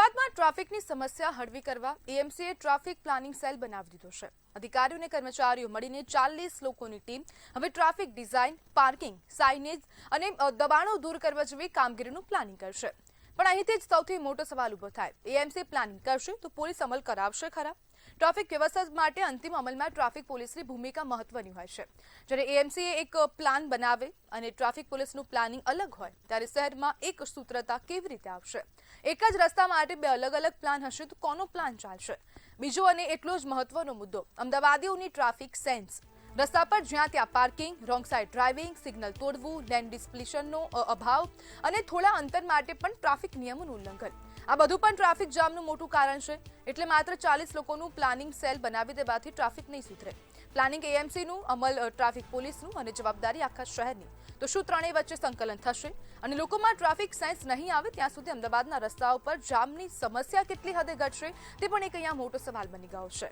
અમદાવાદમાં ટ્રાફિકની સમસ્યા હળવી કરવા એએમસીએ ટ્રાફિક પ્લાનિંગ સેલ બનાવી દીધો છે। અધિકારીઓ અને કર્મચારીઓ મળીને 40 લોકોની ટીમ હવે ટ્રાફિક ડિઝાઇન, પાર્કિંગ, સાઇનેજ અને દબાણો દૂર કરવા જેવી કામગીરીનું પ્લાનિંગ કરશે। પણ અહીંથી જ સૌથી મોટો સવાલ ઊભો થાય, એએમસી પ્લાનિંગ કરશે તો પોલીસ અમલ કરાવશે ખરા? ટ્રાફિક વ્યવસ્થા માટે અંતિમ અમલમાં ટ્રાફિક પોલીસની ભૂમિકા મહત્વની હોય છે। જ્યારે એએમસીએ એક પ્લાન બનાવે અને ટ્રાફિક પોલીસનું પ્લાનિંગ અલગ હોય ત્યારે શહેરમાં એક સૂત્રતા કેવી રીતે આવશે? એક જ રસ્તા માટે બે અલગ અલગ પ્લાન હશે તો કોનો પ્લાન ચાલશે? બીજો અને એટલો જ મહત્વનો મુદ્દો, અમદાવાદીઓની ટ્રાફિક સેન્સ। રસ્તા પર જ્યાં ત્યાં parking, wrong side driving, signal તોડવું, લેન ડિસ્પ્લેશનનો અભાવ અને થોડા અંતર માટે પણ ટ્રાફિક નિયમોનું ઉલ્લંઘન, આ બધું પણ ટ્રાફિક જામનું મોટું કારણ છે। એટલે માત્ર 40 લોકોનું પ્લાનિંગ સેલ બનાવી દેવાથી ટ્રાફિક નહીં સુધરે। પ્લાનિંગ એએમસીનું, અમલ ટ્રાફિક પોલીસનું અને જવાબદારી આખા શહેરની। તો શું ત્રણેય વચ્ચે સંકલન થશે અને લોકોમાં ટ્રાફિક સેન્સ નહીં આવે ત્યાં સુધી અમદાવાદના રસ્તાઓ પર જામની સમસ્યા કેટલી હદે ઘટશે તે પણ એક અહીંયા મોટો સવાલ બની ગયો છે।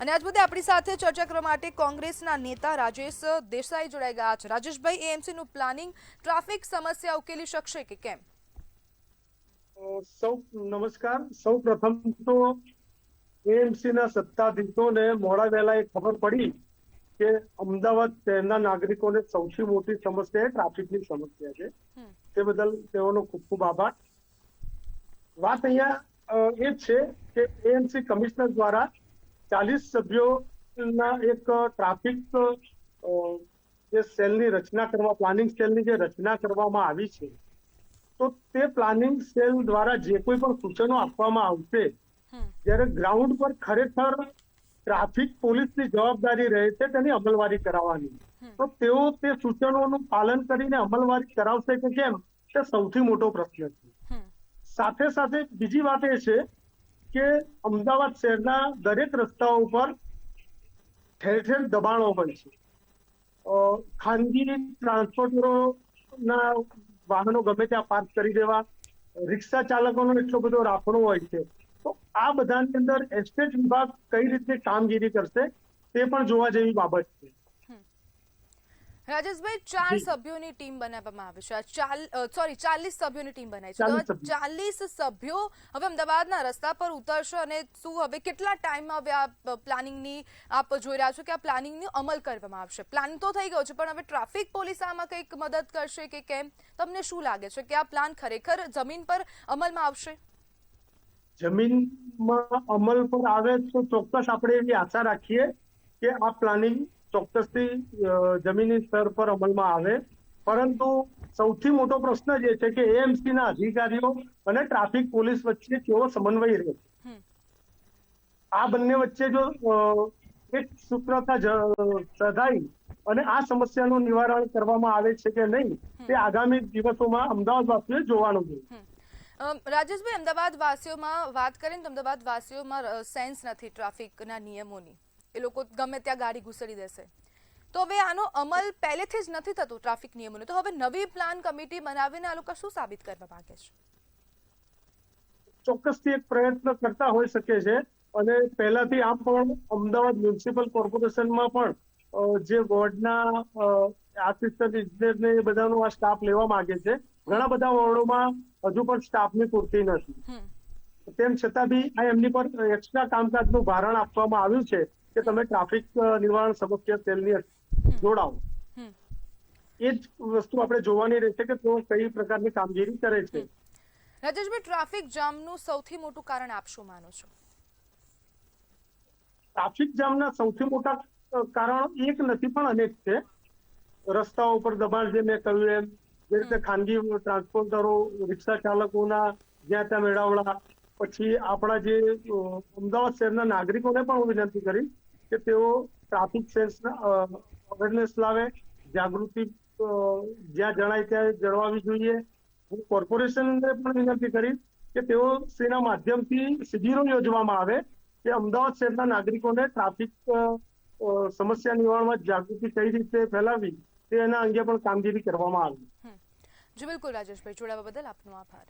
અને આજ મુદ્દે આપણી સાથે ચર્ચા કરવા માટે કોંગ્રેસના નેતા રાજેશ દેસાઈ જોડાઈ ગયા છે। રાજેશભાઈ, એએમસીનું પ્લાનિંગ ટ્રાફિક સમસ્યા ઉકેલી શકશે કે કેમ? સૌ નમસ્કાર। સૌ પ્રથમ તો એએમસી ના સત્તાધીશોને મોડા વહેલા એ ખબર પડી કે અમદાવાદ શહેરના નાગરિકોને સૌથી મોટી સમસ્યા ટ્રાફિકની સમસ્યા છે, તે બદલ તેઓનો ખૂબ ખૂબ આભાર। વાત અહીંયા એ છે કે એએમસી કમિશનર દ્વારા 40 સભ્યોના એક ટ્રાફિક જે સેલની રચના કરવા, પ્લાનિંગ સેલની જે રચના કરવામાં આવી છે, તો તે પ્લાનિંગ સેલ દ્વારા જે કોઈ પણ સૂચનો આપવામાં આવશે, જ્યારે ગ્રાઉન્ડ પર ખરેખર ટ્રાફિક પોલીસની જવાબદારી રહે છે તેની અમલવારી કરાવવાની, તો તેઓ તે સૂચનોનું પાલન કરીને અમલવારી કરાવશે કે કેમ, તે સૌથી મોટો પ્રશ્ન છે। સાથે સાથે બીજી વાત એ છે કે અમદાવાદ શહેરના દરેક રસ્તાઓ પર ઠેર ઠેર દબાણો હોય છે। ખાનગી ટ્રાન્સપોર્ટરોના વાહનો ગમે ત્યાં પાર્ક કરી દેવા, રિક્ષા ચાલકોનો એટલો બધો રાફડો હોય છે, તો આ બધાની અંદર એસ્ટેટ વિભાગ કઈ રીતે કામગીરી કરશે તે પણ જોવા જેવી બાબત છે। રાજેશભાઈ, 4 સભ્યોની ટીમ બનાવવામાં આવી છે, 40 સભ્યોની ટીમ બનાવી છે, તો 40 સભ્યો હવે અમદાવાદના રસ્તા પર ઉતરશે અને શું હવે કેટલા ટાઈમમાં હવે આ પ્લાનિંગની આપ જોઈ રહ્યા છો કે આ પ્લાનિંગનો અમલ કરવામાં આવશે? પ્લાન તો થઈ ગયો છે પણ હવે ટ્રાફિક પોલીસ આમાં કંઈક મદદ કરશે કે કેમ? તમને શું લાગે છે કે આ પ્લાન ખરેખર જમીન પર અમલમાં આવશે? જમીનમાં અમલ પર આવે તો ચોક્કસ આપણે એવી આશા રાખીએ કે આ પ્લાનિંગ ચોક્કસથી જમીની સ્તર પર અમલમાં આવે, પરંતુ સૌથી મોટો પ્રશ્ન જે છે કે એએમસી ના અધિકારીઓ અને ટ્રાફિક પોલીસ વચ્ચે કેવો સમન્વય રહે છે। આ બંને વચ્ચે જો એક સૂત્રતા સધાઈ અને આ સમસ્યાનું નિવારણ કરવામાં આવે છે કે નહીં, તે આગામી દિવસોમાં અમદાવાદવાસીઓએ જોવાનું છે। રાજેશભાઈ, અમદાવાદ વાસીઓમાં વાત કરીએ તો અમદાવાદ વાસીઓમાં સેન્સ નથી ટ્રાફિકના નિયમોની, એ લોકો ગમે ત્યાં ગાડી ઘુસડી દેશે, તો હવે આનો અમલ પહેલેથી જ નથી થતો ટ્રાફિક નિયમોનો, તો હવે નવી પ્લાન કમિટી બનાવીને આ લોકો શું સાબિત કરવા માંગે છે? ચોક્કસથી એક પ્રયત્ન કરતા હોઈ શકે છે, અને પહેલાથી આમ પણ અમદાવાદ મ્યુનિસિપલ કોર્પોરેશનમાં પણ જે વોર્ડના આસિસ્ટન્ટ ઇજનેરને એ બધાનો આ સ્ટાફ લેવા માંગે છે, ઘણા બધા વોર્ડોમાં હજુ પણ સ્ટાફની પૂરતી નથી, તેમ છતાં બી આ એમની પર એક્સ્ટ્રા કામકાજનું ભારણ આપવામાં આવ્યું છે કે તમે ટ્રાફિક નિવારણ સમસ્યા સેલની જોડાઓ। એ જ વસ્તુ આપણે જોવાની રહેશે કે તેઓ કઈ પ્રકારની કામગીરી કરે છે। રાજેશભાઈ, ટ્રાફિક જામનું સૌથી મોટું કારણ આપ શું માનો છો? ટ્રાફિક જામના સૌથી મોટા કારણ એક નથી પણ અનેક છે। રસ્તાઓ પર દબાણ, જે મેં કહ્યું એમ, જે રીતે ખાનગી ટ્રાન્સપોર્ટરો, રિક્ષા ચાલકોના જ્યાં ત્યાં મેળાવડા, પછી આપણા જે અમદાવાદ શહેરના નાગરિકોને પણ હું વિનંતી કરીશ કે તેઓ ટ્રાફિક સેન્સના અવેરનેસ લાવે, જાગૃતિ જ્યાં જણાય ત્યાં જણાવવી જોઈએ। હું કોર્પોરેશનને પણ વિનંતી કરીશ કે તેઓ તેના માધ્યમથી શિબિરો યોજવામાં આવે કે અમદાવાદ શહેરના નાગરિકોને ટ્રાફિક સમસ્યા નિવારણમાં જાગૃતિ કઈ રીતે ફેલાવી તેના અંગે પણ કામગીરી કરવામાં આવે। જી બિલકુલ રાજેશભાઈ, જોડાવા બદલ આપનો આભાર।